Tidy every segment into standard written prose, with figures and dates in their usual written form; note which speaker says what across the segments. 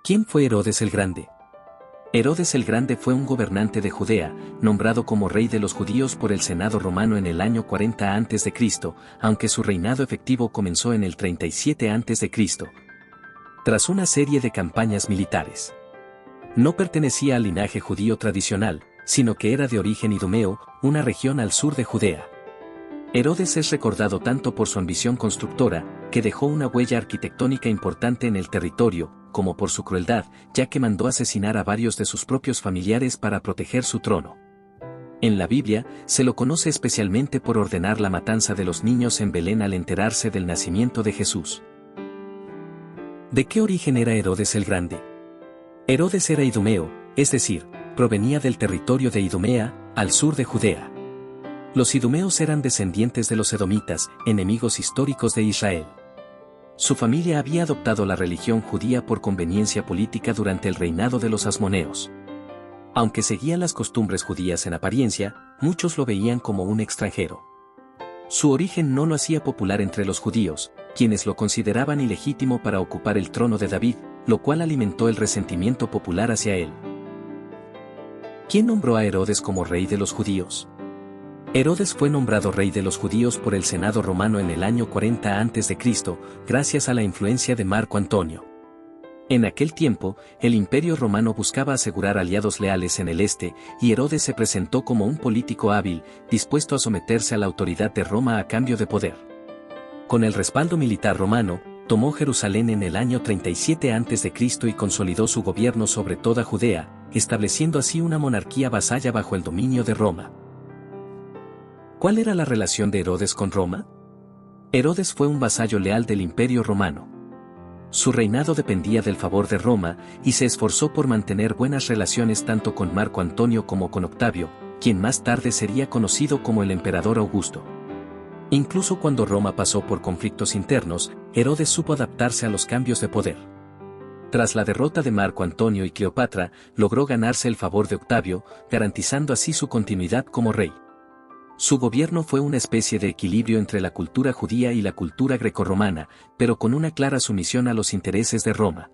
Speaker 1: ¿Quién fue Herodes el Grande? Herodes el Grande fue un gobernante de Judea, nombrado como rey de los judíos por el Senado romano en el año 40 a.C., aunque su reinado efectivo comenzó en el 37 a.C., tras una serie de campañas militares. No pertenecía al linaje judío tradicional, sino que era de origen idumeo, una región al sur de Judea. Herodes es recordado tanto por su ambición constructora, que dejó una huella arquitectónica importante en el territorio, como por su crueldad, ya que mandó asesinar a varios de sus propios familiares para proteger su trono. En la Biblia, se lo conoce especialmente por ordenar la matanza de los niños en Belén al enterarse del nacimiento de Jesús. ¿De qué origen era Herodes el Grande? Herodes era idumeo, es decir, provenía del territorio de Idumea, al sur de Judea. Los idumeos eran descendientes de los edomitas, enemigos históricos de Israel. Su familia había adoptado la religión judía por conveniencia política durante el reinado de los asmoneos. Aunque seguían las costumbres judías en apariencia, muchos lo veían como un extranjero. Su origen no lo hacía popular entre los judíos, quienes lo consideraban ilegítimo para ocupar el trono de David, lo cual alimentó el resentimiento popular hacia él. ¿Quién nombró a Herodes como rey de los judíos? Herodes fue nombrado rey de los judíos por el Senado romano en el año 40 a.C., gracias a la influencia de Marco Antonio. En aquel tiempo, el Imperio romano buscaba asegurar aliados leales en el este, y Herodes se presentó como un político hábil, dispuesto a someterse a la autoridad de Roma a cambio de poder. Con el respaldo militar romano, tomó Jerusalén en el año 37 a.C. y consolidó su gobierno sobre toda Judea, estableciendo así una monarquía vasalla bajo el dominio de Roma. ¿Cuál era la relación de Herodes con Roma? Herodes fue un vasallo leal del Imperio romano. Su reinado dependía del favor de Roma, y se esforzó por mantener buenas relaciones tanto con Marco Antonio como con Octavio, quien más tarde sería conocido como el emperador Augusto. Incluso cuando Roma pasó por conflictos internos, Herodes supo adaptarse a los cambios de poder. Tras la derrota de Marco Antonio y Cleopatra, logró ganarse el favor de Octavio, garantizando así su continuidad como rey. Su gobierno fue una especie de equilibrio entre la cultura judía y la cultura grecorromana, pero con una clara sumisión a los intereses de Roma.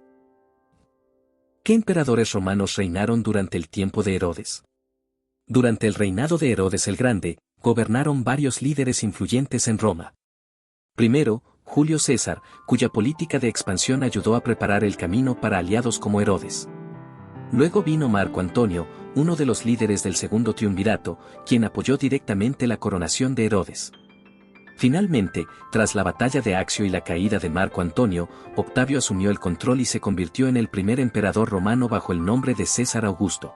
Speaker 1: ¿Qué emperadores romanos reinaron durante el tiempo de Herodes? Durante el reinado de Herodes el Grande, gobernaron varios líderes influyentes en Roma. Primero, Julio César, cuya política de expansión ayudó a preparar el camino para aliados como Herodes. Luego vino Marco Antonio, uno de los líderes del segundo triunvirato, quien apoyó directamente la coronación de Herodes. Finalmente, tras la batalla de Accio y la caída de Marco Antonio, Octavio asumió el control y se convirtió en el primer emperador romano bajo el nombre de César Augusto.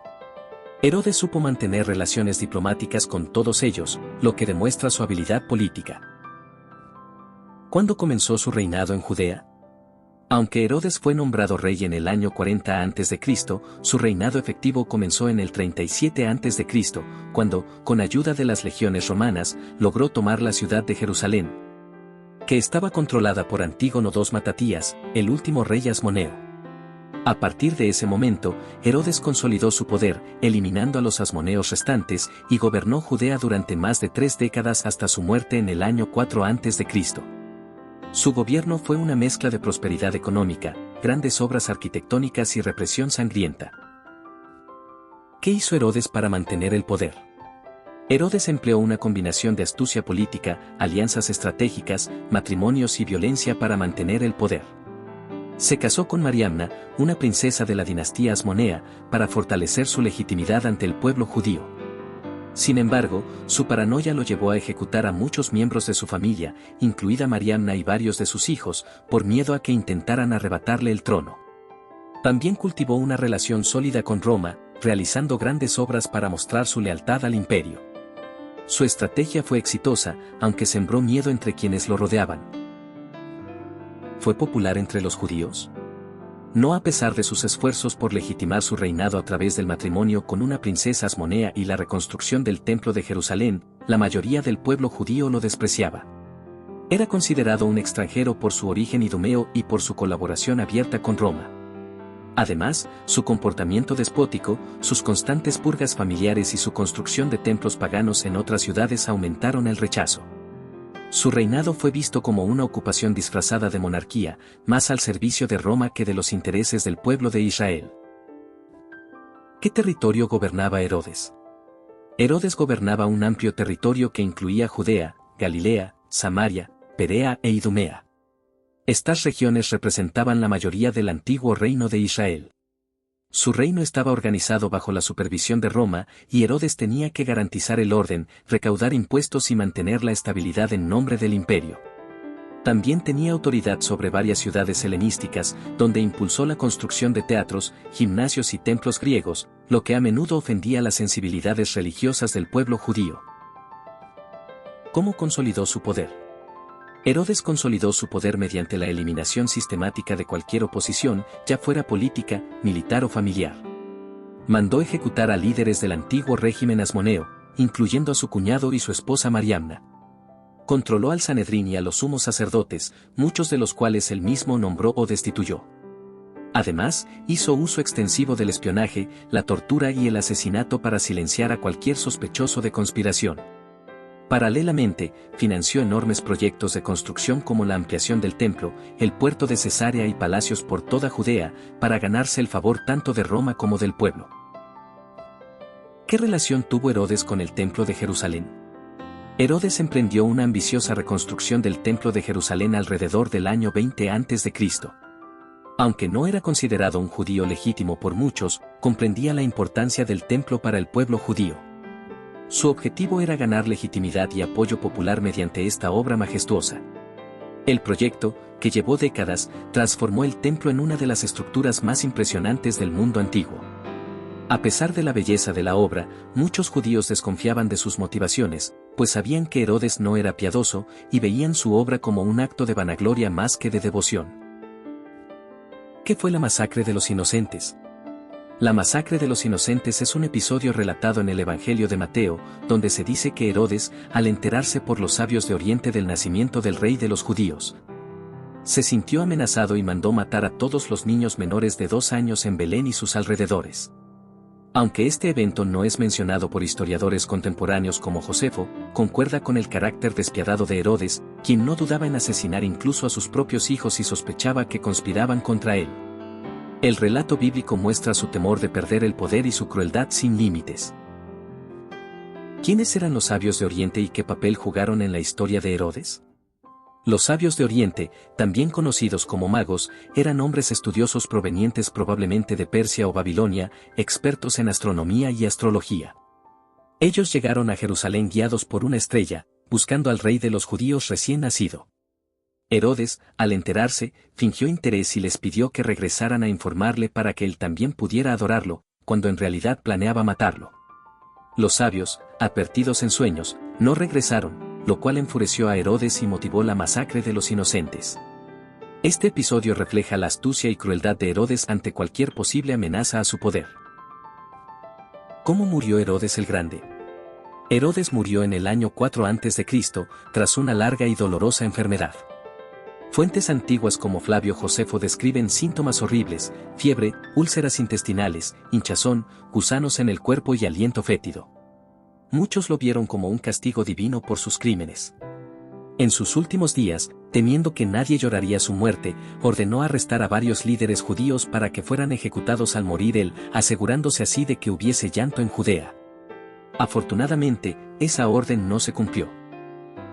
Speaker 1: Herodes supo mantener relaciones diplomáticas con todos ellos, lo que demuestra su habilidad política. ¿Cuándo comenzó su reinado en Judea? Aunque Herodes fue nombrado rey en el año 40 a.C., su reinado efectivo comenzó en el 37 a.C., cuando, con ayuda de las legiones romanas, logró tomar la ciudad de Jerusalén, que estaba controlada por Antígono II Matatías, el último rey asmoneo. A partir de ese momento, Herodes consolidó su poder, eliminando a los asmoneos restantes, y gobernó Judea durante más de 3 décadas hasta su muerte en el año 4 a.C. Su gobierno fue una mezcla de prosperidad económica, grandes obras arquitectónicas y represión sangrienta. ¿Qué hizo Herodes para mantener el poder? Herodes empleó una combinación de astucia política, alianzas estratégicas, matrimonios y violencia para mantener el poder. Se casó con Mariamna, una princesa de la dinastía asmonea, para fortalecer su legitimidad ante el pueblo judío. Sin embargo, su paranoia lo llevó a ejecutar a muchos miembros de su familia, incluida Mariamna y varios de sus hijos, por miedo a que intentaran arrebatarle el trono. También cultivó una relación sólida con Roma, realizando grandes obras para mostrar su lealtad al imperio. Su estrategia fue exitosa, aunque sembró miedo entre quienes lo rodeaban. ¿Fue popular entre los judíos? No, a pesar de sus esfuerzos por legitimar su reinado a través del matrimonio con una princesa asmonea y la reconstrucción del Templo de Jerusalén, la mayoría del pueblo judío lo despreciaba. Era considerado un extranjero por su origen idumeo y por su colaboración abierta con Roma. Además, su comportamiento despótico, sus constantes purgas familiares y su construcción de templos paganos en otras ciudades aumentaron el rechazo. Su reinado fue visto como una ocupación disfrazada de monarquía, más al servicio de Roma que de los intereses del pueblo de Israel. ¿Qué territorio gobernaba Herodes? Herodes gobernaba un amplio territorio que incluía Judea, Galilea, Samaria, Perea e Idumea. Estas regiones representaban la mayoría del antiguo reino de Israel. Su reino estaba organizado bajo la supervisión de Roma, y Herodes tenía que garantizar el orden, recaudar impuestos y mantener la estabilidad en nombre del imperio. También tenía autoridad sobre varias ciudades helenísticas, donde impulsó la construcción de teatros, gimnasios y templos griegos, lo que a menudo ofendía las sensibilidades religiosas del pueblo judío. ¿Cómo consolidó su poder? Herodes consolidó su poder mediante la eliminación sistemática de cualquier oposición, ya fuera política, militar o familiar. Mandó ejecutar a líderes del antiguo régimen asmoneo, incluyendo a su cuñado y su esposa Mariamna. Controló al Sanedrín y a los sumos sacerdotes, muchos de los cuales él mismo nombró o destituyó. Además, hizo uso extensivo del espionaje, la tortura y el asesinato para silenciar a cualquier sospechoso de conspiración. Paralelamente, financió enormes proyectos de construcción como la ampliación del templo, el puerto de Cesarea y palacios por toda Judea, para ganarse el favor tanto de Roma como del pueblo. ¿Qué relación tuvo Herodes con el templo de Jerusalén? Herodes emprendió una ambiciosa reconstrucción del templo de Jerusalén alrededor del año 20 a.C. Aunque no era considerado un judío legítimo por muchos, comprendía la importancia del templo para el pueblo judío. Su objetivo era ganar legitimidad y apoyo popular mediante esta obra majestuosa. El proyecto, que llevó décadas, transformó el templo en una de las estructuras más impresionantes del mundo antiguo. A pesar de la belleza de la obra, muchos judíos desconfiaban de sus motivaciones, pues sabían que Herodes no era piadoso y veían su obra como un acto de vanagloria más que de devoción. ¿Qué fue la masacre de los inocentes? La masacre de los inocentes es un episodio relatado en el Evangelio de Mateo, donde se dice que Herodes, al enterarse por los sabios de Oriente del nacimiento del rey de los judíos, se sintió amenazado y mandó matar a todos los niños menores de 2 años en Belén y sus alrededores. Aunque este evento no es mencionado por historiadores contemporáneos como Josefo, concuerda con el carácter despiadado de Herodes, quien no dudaba en asesinar incluso a sus propios hijos y sospechaba que conspiraban contra él. El relato bíblico muestra su temor de perder el poder y su crueldad sin límites. ¿Quiénes eran los sabios de Oriente y qué papel jugaron en la historia de Herodes? Los sabios de Oriente, también conocidos como magos, eran hombres estudiosos provenientes probablemente de Persia o Babilonia, expertos en astronomía y astrología. Ellos llegaron a Jerusalén guiados por una estrella, buscando al rey de los judíos recién nacido. Herodes, al enterarse, fingió interés y les pidió que regresaran a informarle para que él también pudiera adorarlo, cuando en realidad planeaba matarlo. Los sabios, advertidos en sueños, no regresaron, lo cual enfureció a Herodes y motivó la masacre de los inocentes. Este episodio refleja la astucia y crueldad de Herodes ante cualquier posible amenaza a su poder. ¿Cómo murió Herodes el Grande? Herodes murió en el año 4 a.C., tras una larga y dolorosa enfermedad. Fuentes antiguas como Flavio Josefo describen síntomas horribles, fiebre, úlceras intestinales, hinchazón, gusanos en el cuerpo y aliento fétido. Muchos lo vieron como un castigo divino por sus crímenes. En sus últimos días, temiendo que nadie lloraría su muerte, ordenó arrestar a varios líderes judíos para que fueran ejecutados al morir él, asegurándose así de que hubiese llanto en Judea. Afortunadamente, esa orden no se cumplió.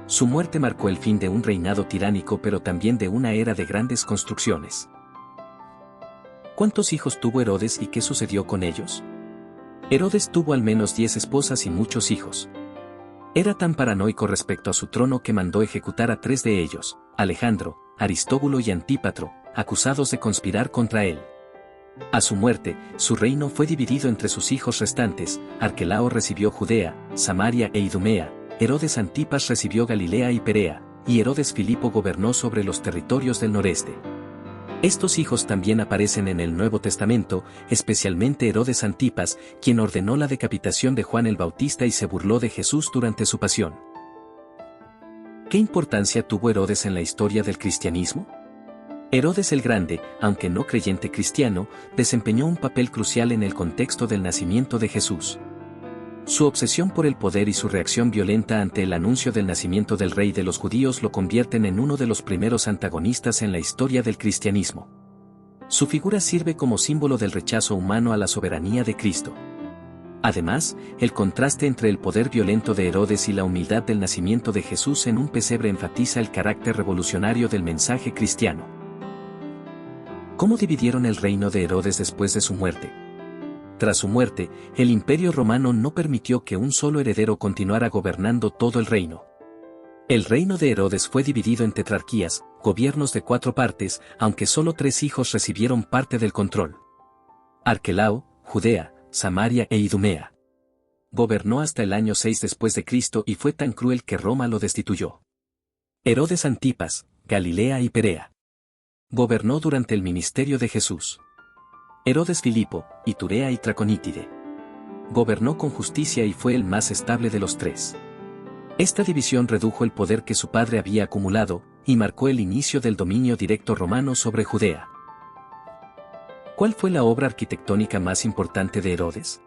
Speaker 1: Su muerte marcó el fin de un reinado tiránico pero también de una era de grandes construcciones. ¿Cuántos hijos tuvo Herodes y qué sucedió con ellos? Herodes tuvo al menos 10 esposas y muchos hijos. Era tan paranoico respecto a su trono que mandó ejecutar a 3 de ellos, Alejandro, Aristóbulo y Antípatro, acusados de conspirar contra él. A su muerte, su reino fue dividido entre sus hijos restantes. Arquelao recibió Judea, Samaria e Idumea, Herodes Antipas recibió Galilea y Perea, y Herodes Filipo gobernó sobre los territorios del noreste. Estos hijos también aparecen en el Nuevo Testamento, especialmente Herodes Antipas, quien ordenó la decapitación de Juan el Bautista y se burló de Jesús durante su pasión. ¿Qué importancia tuvo Herodes en la historia del cristianismo? Herodes el Grande, aunque no creyente cristiano, desempeñó un papel crucial en el contexto del nacimiento de Jesús. Su obsesión por el poder y su reacción violenta ante el anuncio del nacimiento del rey de los judíos lo convierten en uno de los primeros antagonistas en la historia del cristianismo. Su figura sirve como símbolo del rechazo humano a la soberanía de Cristo. Además, el contraste entre el poder violento de Herodes y la humildad del nacimiento de Jesús en un pesebre enfatiza el carácter revolucionario del mensaje cristiano. ¿Cómo dividieron el reino de Herodes después de su muerte? Tras su muerte, el Imperio Romano no permitió que un solo heredero continuara gobernando todo el reino. El reino de Herodes fue dividido en tetrarquías, gobiernos de 4 partes, aunque solo 3 hijos recibieron parte del control. Arquelao, Judea, Samaria e Idumea. Gobernó hasta el año 6 después de Cristo y fue tan cruel que Roma lo destituyó. Herodes Antipas, Galilea y Perea. Gobernó durante el ministerio de Jesús. Herodes Filipo, Iturea y Traconítide. Gobernó con justicia y fue el más estable de los 3. Esta división redujo el poder que su padre había acumulado, y marcó el inicio del dominio directo romano sobre Judea. ¿Cuál fue la obra arquitectónica más importante de Herodes?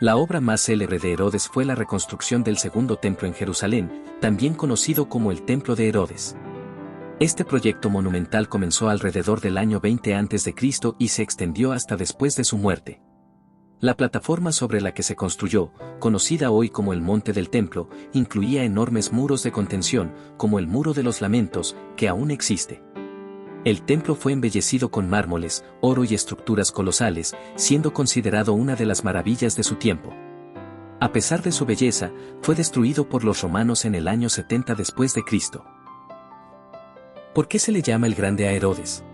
Speaker 1: La obra más célebre de Herodes fue la reconstrucción del segundo templo en Jerusalén, también conocido como el Templo de Herodes. Este proyecto monumental comenzó alrededor del año 20 a.C. y se extendió hasta después de su muerte. La plataforma sobre la que se construyó, conocida hoy como el Monte del Templo, incluía enormes muros de contención, como el Muro de los Lamentos, que aún existe. El templo fue embellecido con mármoles, oro y estructuras colosales, siendo considerado una de las maravillas de su tiempo. A pesar de su belleza, fue destruido por los romanos en el año 70 después de Cristo. ¿Por qué se le llama el Grande a Herodes?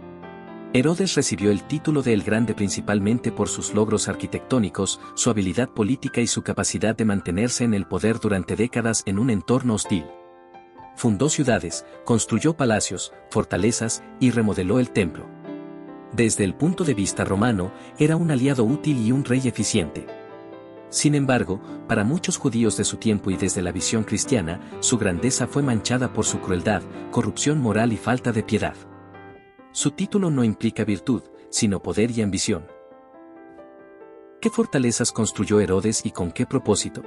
Speaker 1: Herodes recibió el título de El Grande principalmente por sus logros arquitectónicos, su habilidad política y su capacidad de mantenerse en el poder durante décadas en un entorno hostil. Fundó ciudades, construyó palacios, fortalezas y remodeló el templo. Desde el punto de vista romano, era un aliado útil y un rey eficiente. Sin embargo, para muchos judíos de su tiempo y desde la visión cristiana, su grandeza fue manchada por su crueldad, corrupción moral y falta de piedad. Su título no implica virtud, sino poder y ambición. ¿Qué fortalezas construyó Herodes y con qué propósito?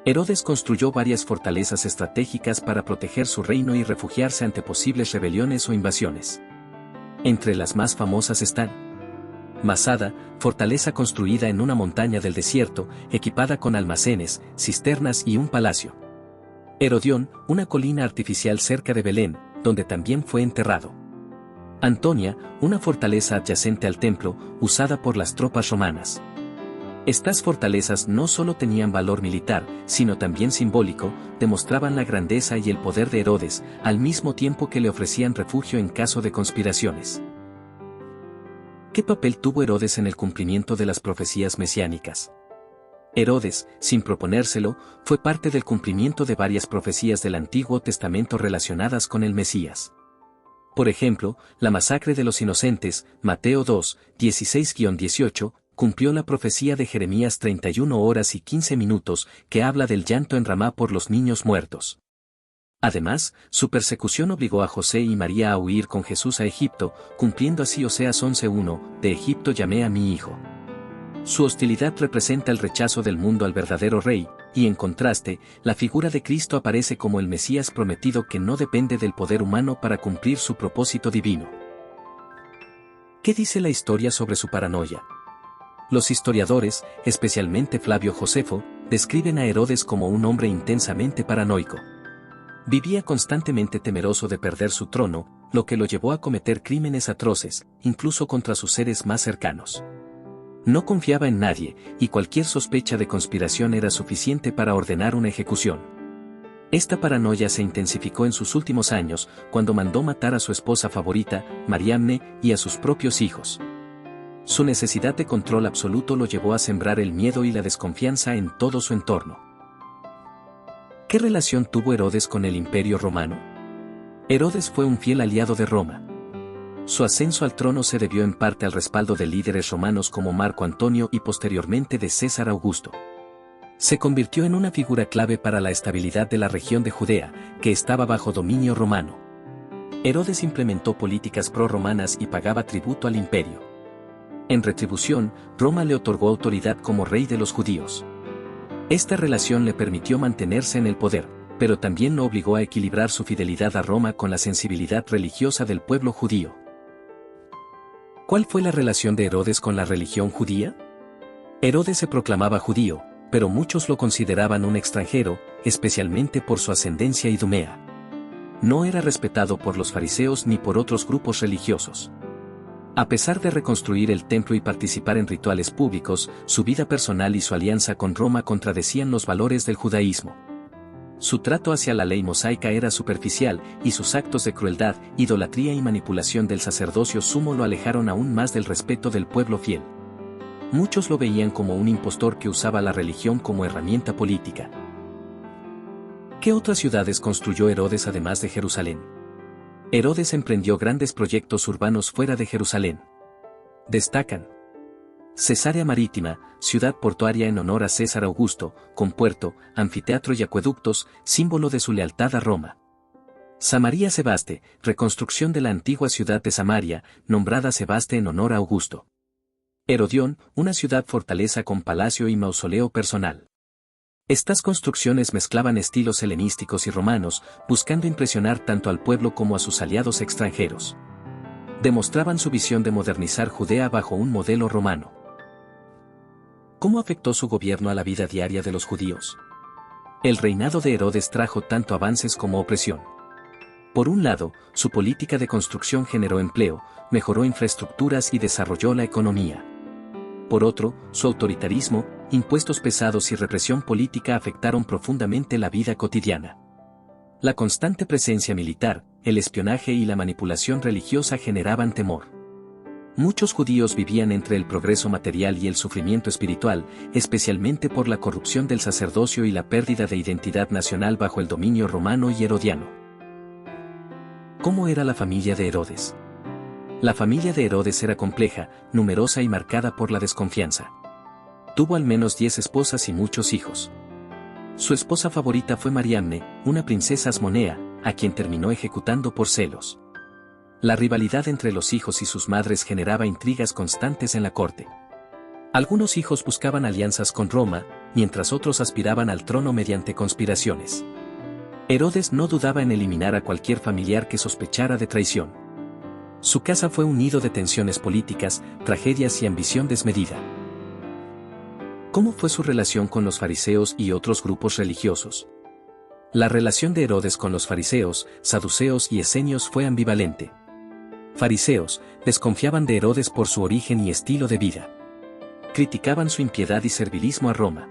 Speaker 1: Herodes construyó varias fortalezas estratégicas para proteger su reino y refugiarse ante posibles rebeliones o invasiones. Entre las más famosas están Masada, fortaleza construida en una montaña del desierto, equipada con almacenes, cisternas y un palacio. Herodión, una colina artificial cerca de Belén, donde también fue enterrado. Antonia, una fortaleza adyacente al templo, usada por las tropas romanas. Estas fortalezas no solo tenían valor militar, sino también simbólico, demostraban la grandeza y el poder de Herodes, al mismo tiempo que le ofrecían refugio en caso de conspiraciones. ¿Qué papel tuvo Herodes en el cumplimiento de las profecías mesiánicas? Herodes, sin proponérselo, fue parte del cumplimiento de varias profecías del Antiguo Testamento relacionadas con el Mesías. Por ejemplo, la masacre de los inocentes, Mateo 2, 16-18, cumplió la profecía de Jeremías 31 horas y 15 minutos, que habla del llanto en Ramá por los niños muertos. Además, su persecución obligó a José y María a huir con Jesús a Egipto, cumpliendo así Oseas 11:1, de Egipto llamé a mi hijo. Su hostilidad representa el rechazo del mundo al verdadero rey, y en contraste, la figura de Cristo aparece como el Mesías prometido que no depende del poder humano para cumplir su propósito divino. ¿Qué dice la historia sobre su paranoia? Los historiadores, especialmente Flavio Josefo, describen a Herodes como un hombre intensamente paranoico. Vivía constantemente temeroso de perder su trono, lo que lo llevó a cometer crímenes atroces, incluso contra sus seres más cercanos. No confiaba en nadie, y cualquier sospecha de conspiración era suficiente para ordenar una ejecución. Esta paranoia se intensificó en sus últimos años, cuando mandó matar a su esposa favorita, Mariamne, y a sus propios hijos. Su necesidad de control absoluto lo llevó a sembrar el miedo y la desconfianza en todo su entorno. ¿Qué relación tuvo Herodes con el Imperio Romano? Herodes fue un fiel aliado de Roma. Su ascenso al trono se debió en parte al respaldo de líderes romanos como Marco Antonio y posteriormente de César Augusto. Se convirtió en una figura clave para la estabilidad de la región de Judea, que estaba bajo dominio romano. Herodes implementó políticas pro-romanas y pagaba tributo al imperio. En retribución, Roma le otorgó autoridad como rey de los judíos. Esta relación le permitió mantenerse en el poder, pero también lo obligó a equilibrar su fidelidad a Roma con la sensibilidad religiosa del pueblo judío. ¿Cuál fue la relación de Herodes con la religión judía? Herodes se proclamaba judío, pero muchos lo consideraban un extranjero, especialmente por su ascendencia idumea. No era respetado por los fariseos ni por otros grupos religiosos. A pesar de reconstruir el templo y participar en rituales públicos, su vida personal y su alianza con Roma contradecían los valores del judaísmo. Su trato hacia la ley mosaica era superficial, y sus actos de crueldad, idolatría y manipulación del sacerdocio sumo lo alejaron aún más del respeto del pueblo fiel. Muchos lo veían como un impostor que usaba la religión como herramienta política. ¿Qué otras ciudades construyó Herodes además de Jerusalén? Herodes emprendió grandes proyectos urbanos fuera de Jerusalén. Destacan Cesarea Marítima, ciudad portuaria en honor a César Augusto, con puerto, anfiteatro y acueductos, símbolo de su lealtad a Roma. Samaria Sebaste, reconstrucción de la antigua ciudad de Samaria, nombrada Sebaste en honor a Augusto. Herodión, una ciudad fortaleza con palacio y mausoleo personal. Estas construcciones mezclaban estilos helenísticos y romanos, buscando impresionar tanto al pueblo como a sus aliados extranjeros. Demostraban su visión de modernizar Judea bajo un modelo romano. ¿Cómo afectó su gobierno a la vida diaria de los judíos? El reinado de Herodes trajo tanto avances como opresión. Por un lado, su política de construcción generó empleo, mejoró infraestructuras y desarrolló la economía. Por otro, su autoritarismo, impuestos pesados y represión política afectaron profundamente la vida cotidiana. La constante presencia militar, el espionaje y la manipulación religiosa generaban temor. Muchos judíos vivían entre el progreso material y el sufrimiento espiritual, especialmente por la corrupción del sacerdocio y la pérdida de identidad nacional bajo el dominio romano y herodiano. ¿Cómo era la familia de Herodes? La familia de Herodes era compleja, numerosa y marcada por la desconfianza. Tuvo al menos 10 esposas y muchos hijos. Su esposa favorita fue Mariamne, una princesa asmonea, a quien terminó ejecutando por celos. La rivalidad entre los hijos y sus madres generaba intrigas constantes en la corte. Algunos hijos buscaban alianzas con Roma, mientras otros aspiraban al trono mediante conspiraciones. Herodes no dudaba en eliminar a cualquier familiar que sospechara de traición. Su casa fue un nido de tensiones políticas, tragedias y ambición desmedida. ¿Cómo fue su relación con los fariseos y otros grupos religiosos? La relación de Herodes con los fariseos, saduceos y esenios fue ambivalente. Fariseos, desconfiaban de Herodes por su origen y estilo de vida. Criticaban su impiedad y servilismo a Roma.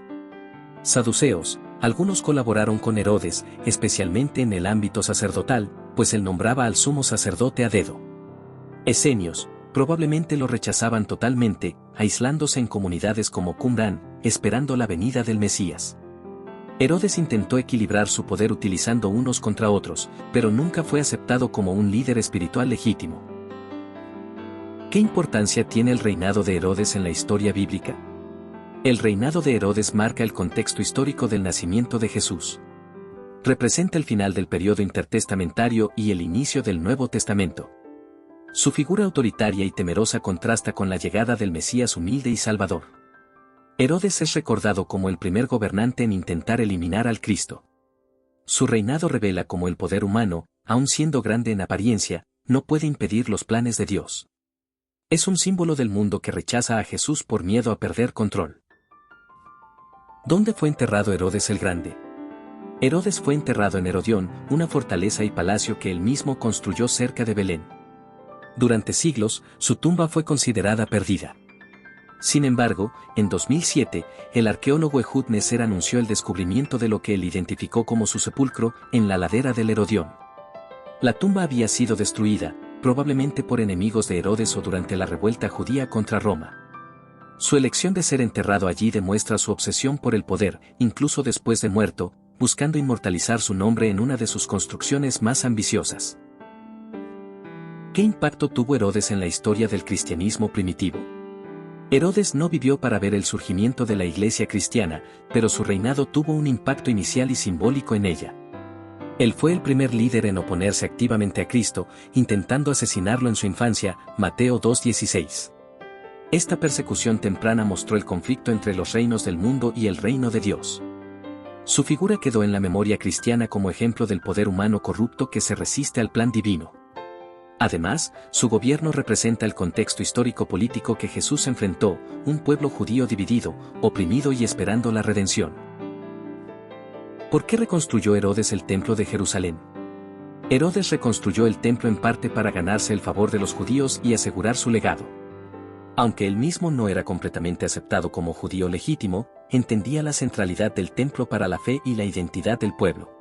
Speaker 1: Saduceos, algunos colaboraron con Herodes, especialmente en el ámbito sacerdotal, pues él nombraba al sumo sacerdote a dedo. Esenios, probablemente lo rechazaban totalmente, aislándose en comunidades como Qumran, esperando la venida del Mesías. Herodes intentó equilibrar su poder utilizando unos contra otros, pero nunca fue aceptado como un líder espiritual legítimo. ¿Qué importancia tiene el reinado de Herodes en la historia bíblica? El reinado de Herodes marca el contexto histórico del nacimiento de Jesús. Representa el final del periodo intertestamentario y el inicio del Nuevo Testamento. Su figura autoritaria y temerosa contrasta con la llegada del Mesías humilde y salvador. Herodes es recordado como el primer gobernante en intentar eliminar al Cristo. Su reinado revela cómo el poder humano, aun siendo grande en apariencia, no puede impedir los planes de Dios. Es un símbolo del mundo que rechaza a Jesús por miedo a perder control. ¿Dónde fue enterrado Herodes el Grande? Herodes fue enterrado en Herodión, una fortaleza y palacio que él mismo construyó cerca de Belén. Durante siglos, su tumba fue considerada perdida. Sin embargo, en 2007, el arqueólogo Ehud Neser anunció el descubrimiento de lo que él identificó como su sepulcro, en la ladera del Herodión. La tumba había sido destruida, probablemente por enemigos de Herodes o durante la revuelta judía contra Roma. Su elección de ser enterrado allí demuestra su obsesión por el poder, incluso después de muerto, buscando inmortalizar su nombre en una de sus construcciones más ambiciosas. ¿Qué impacto tuvo Herodes en la historia del cristianismo primitivo? Herodes no vivió para ver el surgimiento de la iglesia cristiana, pero su reinado tuvo un impacto inicial y simbólico en ella. Él fue el primer líder en oponerse activamente a Cristo, intentando asesinarlo en su infancia, Mateo 2:16. Esta persecución temprana mostró el conflicto entre los reinos del mundo y el reino de Dios. Su figura quedó en la memoria cristiana como ejemplo del poder humano corrupto que se resiste al plan divino. Además, su gobierno representa el contexto histórico-político que Jesús enfrentó, un pueblo judío dividido, oprimido y esperando la redención. ¿Por qué reconstruyó Herodes el templo de Jerusalén? Herodes reconstruyó el templo en parte para ganarse el favor de los judíos y asegurar su legado. Aunque él mismo no era completamente aceptado como judío legítimo, entendía la centralidad del templo para la fe y la identidad del pueblo.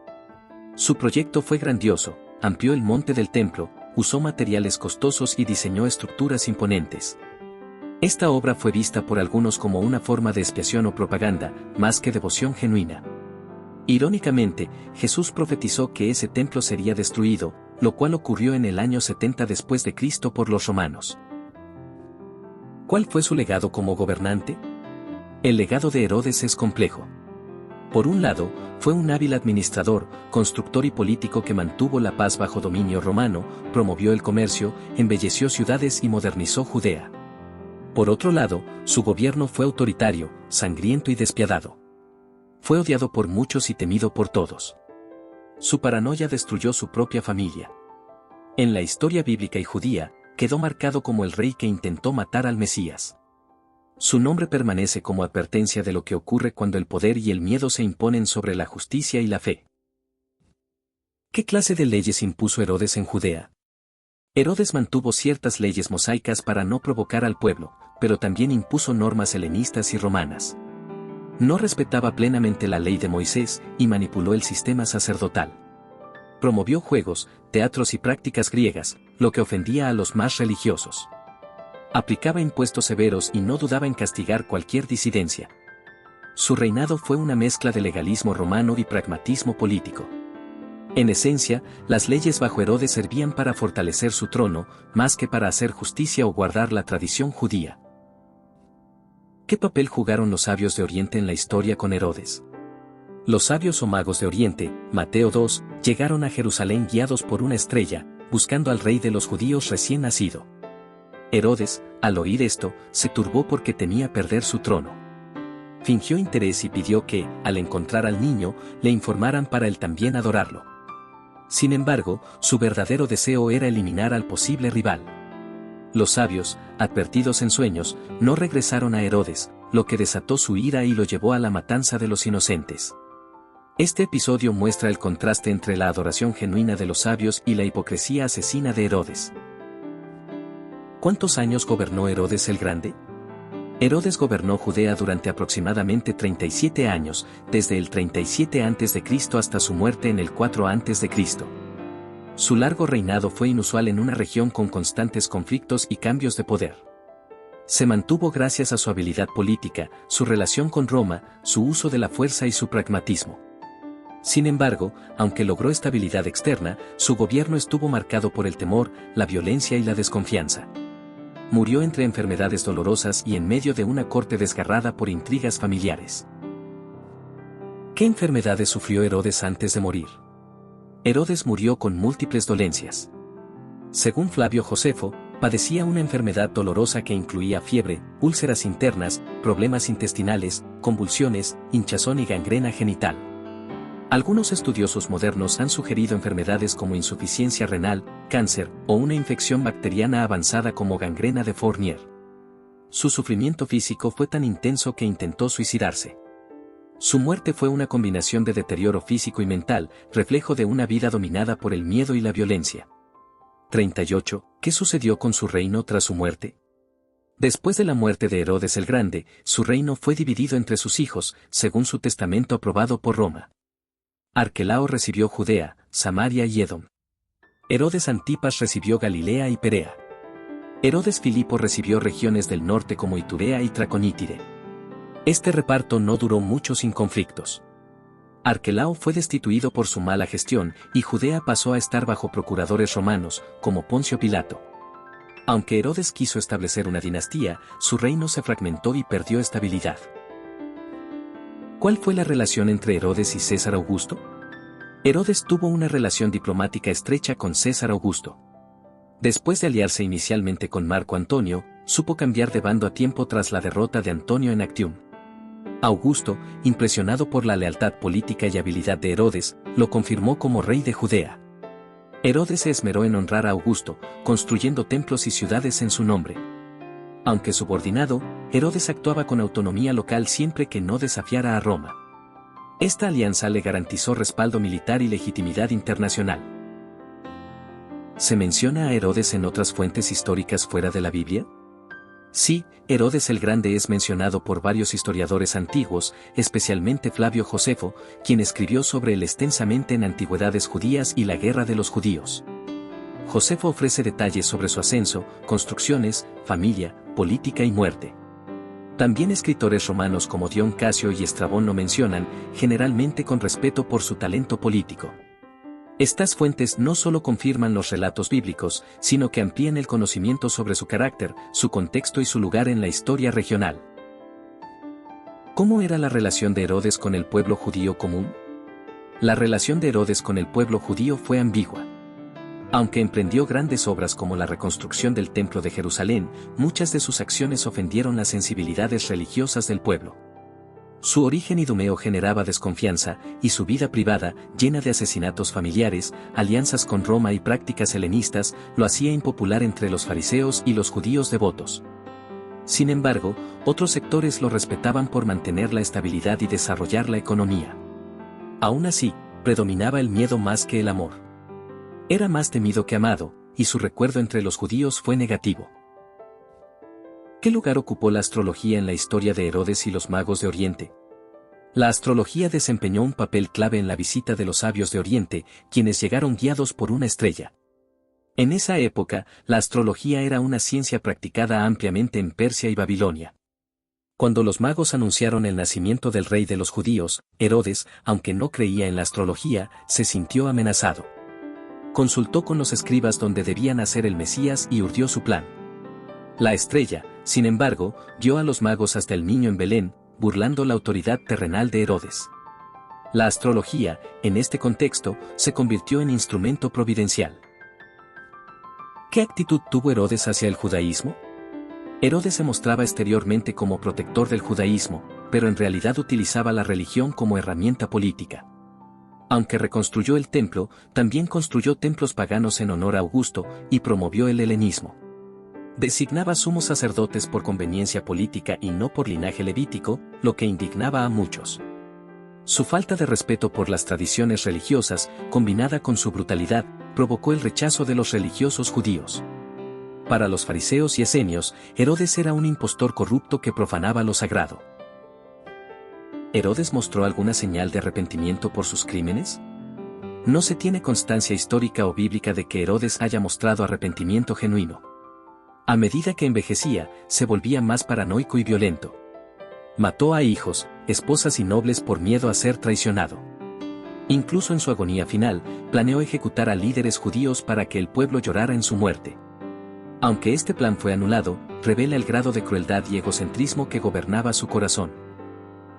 Speaker 1: Su proyecto fue grandioso, amplió el monte del templo, usó materiales costosos y diseñó estructuras imponentes. Esta obra fue vista por algunos como una forma de expiación o propaganda, más que devoción genuina. Irónicamente, Jesús profetizó que ese templo sería destruido, lo cual ocurrió en el año 70 después de Cristo por los romanos. ¿Cuál fue su legado como gobernante? El legado de Herodes es complejo. Por un lado, fue un hábil administrador, constructor y político que mantuvo la paz bajo dominio romano, promovió el comercio, embelleció ciudades y modernizó Judea. Por otro lado, su gobierno fue autoritario, sangriento y despiadado. Fue odiado por muchos y temido por todos. Su paranoia destruyó su propia familia. En la historia bíblica y judía, quedó marcado como el rey que intentó matar al Mesías. Su nombre permanece como advertencia de lo que ocurre cuando el poder y el miedo se imponen sobre la justicia y la fe. ¿Qué clase de leyes impuso Herodes en Judea? Herodes mantuvo ciertas leyes mosaicas para no provocar al pueblo, pero también impuso normas helenistas y romanas. No respetaba plenamente la ley de Moisés y manipuló el sistema sacerdotal. Promovió juegos, teatros y prácticas griegas, lo que ofendía a los más religiosos. Aplicaba impuestos severos y no dudaba en castigar cualquier disidencia. Su reinado fue una mezcla de legalismo romano y pragmatismo político. En esencia, las leyes bajo Herodes servían para fortalecer su trono, más que para hacer justicia o guardar la tradición judía. ¿Qué papel jugaron los sabios de Oriente en la historia con Herodes? Los sabios o magos de Oriente, Mateo 2, llegaron a Jerusalén guiados por una estrella, buscando al rey de los judíos recién nacido. Herodes, al oír esto, se turbó porque temía perder su trono. Fingió interés y pidió que, al encontrar al niño, le informaran para él también adorarlo. Sin embargo, su verdadero deseo era eliminar al posible rival. Los sabios, advertidos en sueños, no regresaron a Herodes, lo que desató su ira y lo llevó a la matanza de los inocentes. Este episodio muestra el contraste entre la adoración genuina de los sabios y la hipocresía asesina de Herodes. ¿Cuántos años gobernó Herodes el Grande? Herodes gobernó Judea durante aproximadamente 37 años, desde el 37 a.C. hasta su muerte en el 4 a.C. Su largo reinado fue inusual en una región con constantes conflictos y cambios de poder. Se mantuvo gracias a su habilidad política, su relación con Roma, su uso de la fuerza y su pragmatismo. Sin embargo, aunque logró estabilidad externa, su gobierno estuvo marcado por el temor, la violencia y la desconfianza. Murió entre enfermedades dolorosas y en medio de una corte desgarrada por intrigas familiares. ¿Qué enfermedades sufrió Herodes antes de morir? Herodes murió con múltiples dolencias. Según Flavio Josefo, padecía una enfermedad dolorosa que incluía fiebre, úlceras internas, problemas intestinales, convulsiones, hinchazón y gangrena genital. Algunos estudiosos modernos han sugerido enfermedades como insuficiencia renal, cáncer o una infección bacteriana avanzada como gangrena de Fournier. Su sufrimiento físico fue tan intenso que intentó suicidarse. Su muerte fue una combinación de deterioro físico y mental, reflejo de una vida dominada por el miedo y la violencia. 38. ¿Qué sucedió con su reino tras su muerte? Después de la muerte de Herodes el Grande, su reino fue dividido entre sus hijos, según su testamento aprobado por Roma. Arquelao recibió Judea, Samaria y Edom. Herodes Antipas recibió Galilea y Perea. Herodes Filipo recibió regiones del norte como Iturea y Traconítide. Este reparto no duró mucho sin conflictos. Arquelao fue destituido por su mala gestión y Judea pasó a estar bajo procuradores romanos, como Poncio Pilato. Aunque Herodes quiso establecer una dinastía, su reino se fragmentó y perdió estabilidad. ¿Cuál fue la relación entre Herodes y César Augusto? Herodes tuvo una relación diplomática estrecha con César Augusto. Después de aliarse inicialmente con Marco Antonio, supo cambiar de bando a tiempo tras la derrota de Antonio en Actium. Augusto, impresionado por la lealtad política y habilidad de Herodes, lo confirmó como rey de Judea. Herodes se esmeró en honrar a Augusto, construyendo templos y ciudades en su nombre. Aunque subordinado, Herodes actuaba con autonomía local siempre que no desafiara a Roma. Esta alianza le garantizó respaldo militar y legitimidad internacional. ¿Se menciona a Herodes en otras fuentes históricas fuera de la Biblia? Sí, Herodes el Grande es mencionado por varios historiadores antiguos, especialmente Flavio Josefo, quien escribió sobre él extensamente en Antigüedades Judías y la Guerra de los Judíos. Josefo ofrece detalles sobre su ascenso, construcciones, familia, política y muerte. También escritores romanos como Dion Casio y Estrabón lo mencionan, generalmente con respeto por su talento político. Estas fuentes no solo confirman los relatos bíblicos, sino que amplían el conocimiento sobre su carácter, su contexto y su lugar en la historia regional. ¿Cómo era la relación de Herodes con el pueblo judío común? La relación de Herodes con el pueblo judío fue ambigua. Aunque emprendió grandes obras como la reconstrucción del Templo de Jerusalén, muchas de sus acciones ofendieron las sensibilidades religiosas del pueblo. Su origen idumeo generaba desconfianza, y su vida privada, llena de asesinatos familiares, alianzas con Roma y prácticas helenistas, lo hacía impopular entre los fariseos y los judíos devotos. Sin embargo, otros sectores lo respetaban por mantener la estabilidad y desarrollar la economía. Aún así, predominaba el miedo más que el amor. Era más temido que amado, y su recuerdo entre los judíos fue negativo. ¿Qué lugar ocupó la astrología en la historia de Herodes y los magos de Oriente? La astrología desempeñó un papel clave en la visita de los sabios de Oriente, quienes llegaron guiados por una estrella. En esa época, la astrología era una ciencia practicada ampliamente en Persia y Babilonia. Cuando los magos anunciaron el nacimiento del rey de los judíos, Herodes, aunque no creía en la astrología, se sintió amenazado. Consultó con los escribas donde debía nacer el Mesías y urdió su plan. La estrella, sin embargo, guió a los magos hasta el niño en Belén, burlando la autoridad terrenal de Herodes. La astrología, en este contexto, se convirtió en instrumento providencial. ¿Qué actitud tuvo Herodes hacia el judaísmo? Herodes se mostraba exteriormente como protector del judaísmo, pero en realidad utilizaba la religión como herramienta política. Aunque reconstruyó el templo, también construyó templos paganos en honor a Augusto y promovió el helenismo. Designaba sumos sacerdotes por conveniencia política y no por linaje levítico, lo que indignaba a muchos. Su falta de respeto por las tradiciones religiosas, combinada con su brutalidad, provocó el rechazo de los religiosos judíos. Para los fariseos y esenios, Herodes era un impostor corrupto que profanaba lo sagrado. ¿Herodes mostró alguna señal de arrepentimiento por sus crímenes? No se tiene constancia histórica o bíblica de que Herodes haya mostrado arrepentimiento genuino. A medida que envejecía, se volvía más paranoico y violento. Mató a hijos, esposas y nobles por miedo a ser traicionado. Incluso en su agonía final, planeó ejecutar a líderes judíos para que el pueblo llorara en su muerte. Aunque este plan fue anulado, revela el grado de crueldad y egocentrismo que gobernaba su corazón.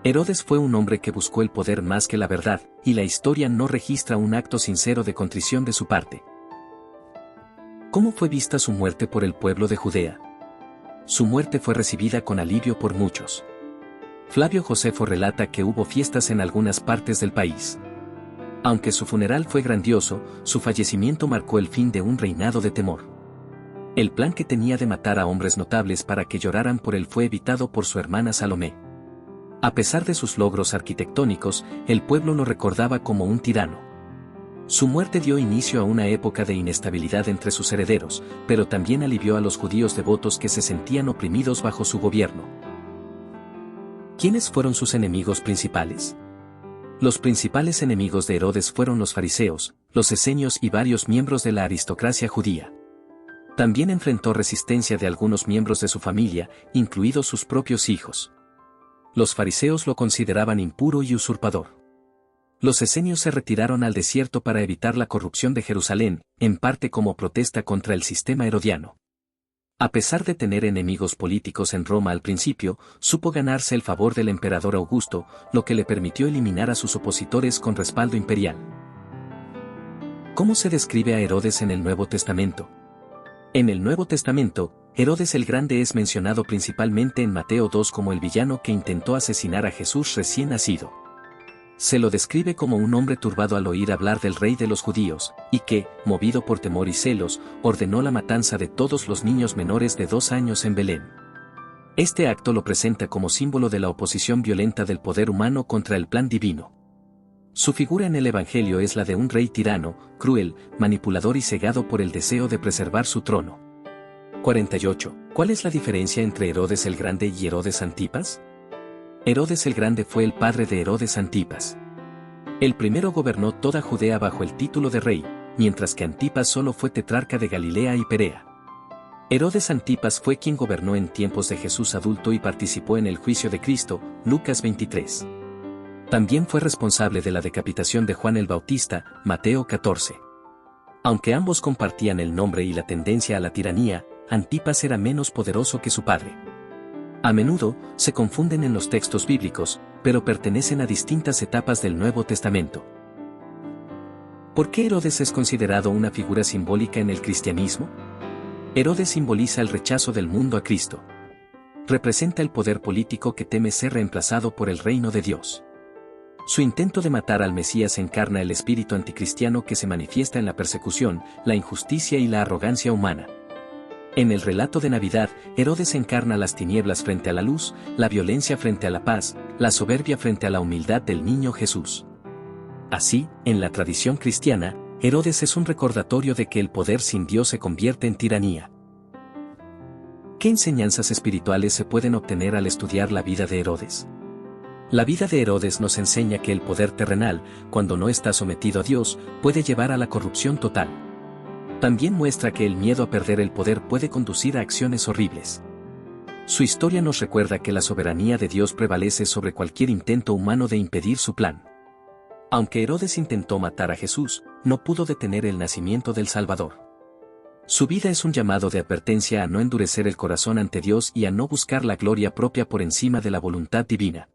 Speaker 1: Herodes fue un hombre que buscó el poder más que la verdad, y la historia no registra un acto sincero de contrición de su parte. ¿Cómo fue vista su muerte por el pueblo de Judea? Su muerte fue recibida con alivio por muchos. Flavio Josefo relata que hubo fiestas en algunas partes del país. Aunque su funeral fue grandioso, su fallecimiento marcó el fin de un reinado de temor. El plan que tenía de matar a hombres notables para que lloraran por él fue evitado por su hermana Salomé. A pesar de sus logros arquitectónicos, el pueblo lo recordaba como un tirano. Su muerte dio inicio a una época de inestabilidad entre sus herederos, pero también alivió a los judíos devotos que se sentían oprimidos bajo su gobierno. ¿Quiénes fueron sus enemigos principales? Los principales enemigos de Herodes fueron los fariseos, los esenios y varios miembros de la aristocracia judía. También enfrentó resistencia de algunos miembros de su familia, incluidos sus propios hijos. Los fariseos lo consideraban impuro y usurpador. Los esenios se retiraron al desierto para evitar la corrupción de Jerusalén, en parte como protesta contra el sistema herodiano. A pesar de tener enemigos políticos en Roma al principio, supo ganarse el favor del emperador Augusto, lo que le permitió eliminar a sus opositores con respaldo imperial. ¿Cómo se describe a Herodes en el Nuevo Testamento? En el Nuevo Testamento, Herodes el Grande es mencionado principalmente en Mateo 2 como el villano que intentó asesinar a Jesús recién nacido. Se lo describe como un hombre turbado al oír hablar del rey de los judíos, y que, movido por temor y celos, ordenó la matanza de todos los niños menores de 2 años en Belén. Este acto lo presenta como símbolo de la oposición violenta del poder humano contra el plan divino. Su figura en el Evangelio es la de un rey tirano, cruel, manipulador y cegado por el deseo de preservar su trono. 48. ¿Cuál es la diferencia entre Herodes el Grande y Herodes Antipas? Herodes el Grande fue el padre de Herodes Antipas. El primero gobernó toda Judea bajo el título de rey, mientras que Antipas solo fue tetrarca de Galilea y Perea. Herodes Antipas fue quien gobernó en tiempos de Jesús adulto y participó en el juicio de Cristo, Lucas 23. También fue responsable de la decapitación de Juan el Bautista, Mateo 14. Aunque ambos compartían el nombre y la tendencia a la tiranía, Antipas era menos poderoso que su padre. A menudo, se confunden en los textos bíblicos, pero pertenecen a distintas etapas del Nuevo Testamento. ¿Por qué Herodes es considerado una figura simbólica en el cristianismo? Herodes simboliza el rechazo del mundo a Cristo. Representa el poder político que teme ser reemplazado por el reino de Dios. Su intento de matar al Mesías encarna el espíritu anticristiano que se manifiesta en la persecución, la injusticia y la arrogancia humana. En el relato de Navidad, Herodes encarna las tinieblas frente a la luz, la violencia frente a la paz, la soberbia frente a la humildad del niño Jesús. Así, en la tradición cristiana, Herodes es un recordatorio de que el poder sin Dios se convierte en tiranía. ¿Qué enseñanzas espirituales se pueden obtener al estudiar la vida de Herodes? La vida de Herodes nos enseña que el poder terrenal, cuando no está sometido a Dios, puede llevar a la corrupción total. También muestra que el miedo a perder el poder puede conducir a acciones horribles. Su historia nos recuerda que la soberanía de Dios prevalece sobre cualquier intento humano de impedir su plan. Aunque Herodes intentó matar a Jesús, no pudo detener el nacimiento del Salvador. Su vida es un llamado de advertencia a no endurecer el corazón ante Dios y a no buscar la gloria propia por encima de la voluntad divina.